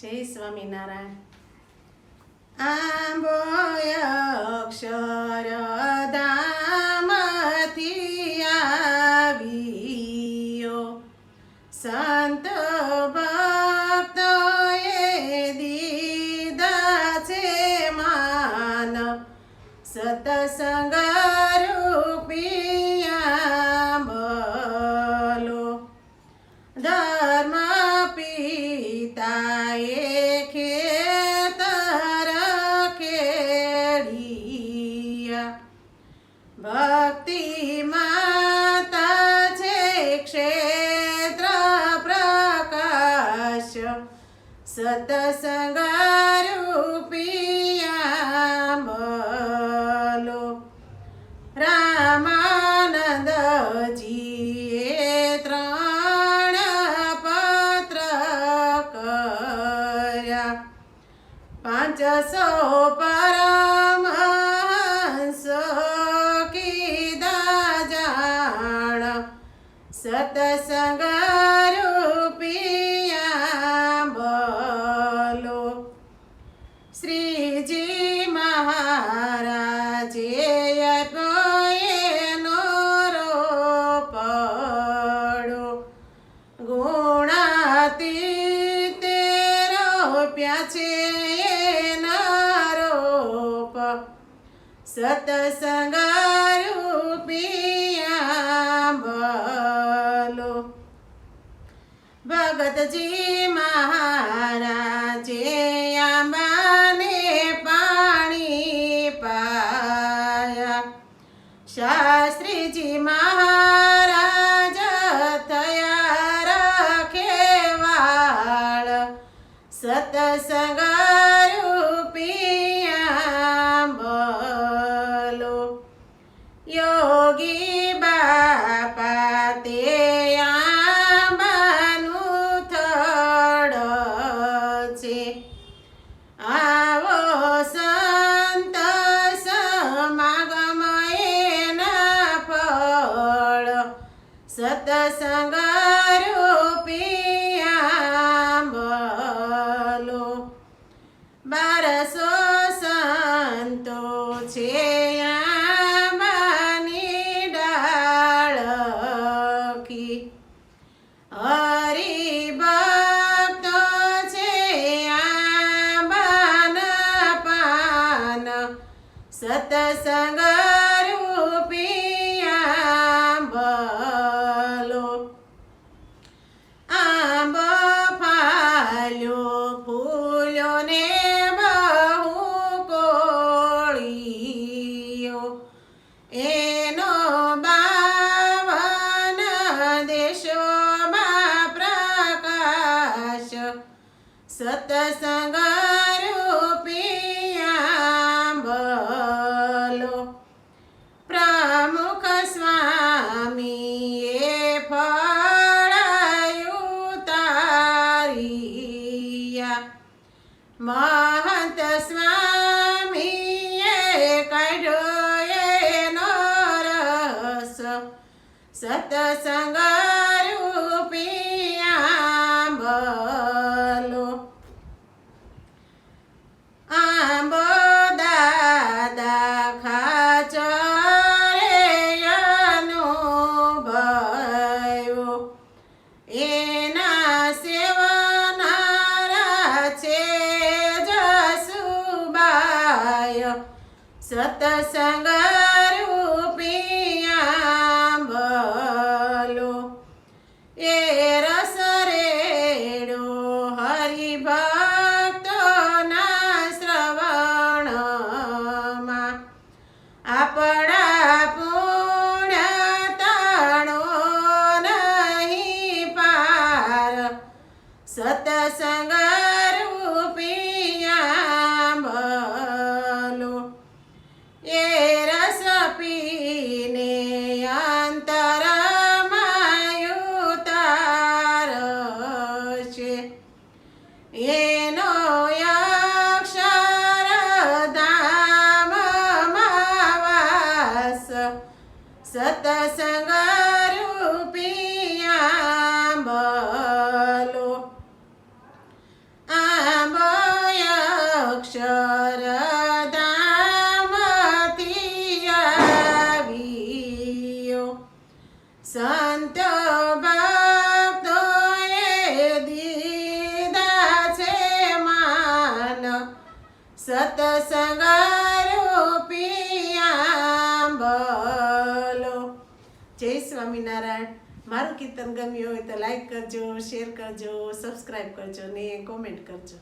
જય સ્વામિનારાયણ. આંબોય અક્ષરધામથી આવ્યો, સંત ભક્તોએ દીધા છે માન, સતસંગ રૂપી આંબલો. ધર્મ પિતાએ ખેતર ખેડિયા, ભક્તિ માતા છે ક્ષેત્ર પ્રકાશ, સતસંગ રૂપી આંબલો. રામાનંદજીએ 3 પત્ર કર્યા, 500 પરમહંસ કીધા જાણ, સતસંગ રૂપી આંબલો. શ્રીજી મહારાજે એનો રોપડો, ગુણાતીત રોપ્યા છે એના રોપ, સતસંગ રૂપી આંબલો. ભગતજી મહારાજે આંબાને પાણી પાયા, શાસ્ત્રીજી મહારાજ થયા રખેવાળ, સતસંગ રૂપી આંબલો. યોગી બાપા તે આંબાનું થડ છે, આવો સંત સમાગમ એના ફળ, સતસંગ રૂપી આંબલો. 1200 સંતો છે આંબાની ડાળખી, હરિભક્તો છે આંબાના પાન, સતસંગ રૂપી આંબલો. આંબો ફાલ્યો ફૂલ્યો ને બહુ કોળીયો, એનો 52 દેશોમાં પ્રકાશ, સતસંગ રૂપી આંબલો. પ્રમુખ સ્વામીએ ફળ ઉતાર્યા, મહંત સ્વામીએ કાઢ્યો એનો રસ, સતસંગ રૂપી આંબલો. આંબો દાદા ખાચરે અનુભવ્યો, એના સેવનારા છે જસુબાય, સતસંગ રૂપી આંબલો. એ રસ રેડો હરિભક્તોના શ્રવણમાં, આપણા પુણ્ય તાણો નહીં પાર, સતસંગ રૂપી આંબલો. એ રસ સંત ભક્તોએ દીધા છે માન સતસંગ રૂપી આંબલો. જય સ્વામિનારાયણ. મારું કીર્તન ગમ્યું હોય તો લાઈક કરજો, શેર કરજો, સબસ્ક્રાઈબ કરજો ને કોમેન્ટ કરજો.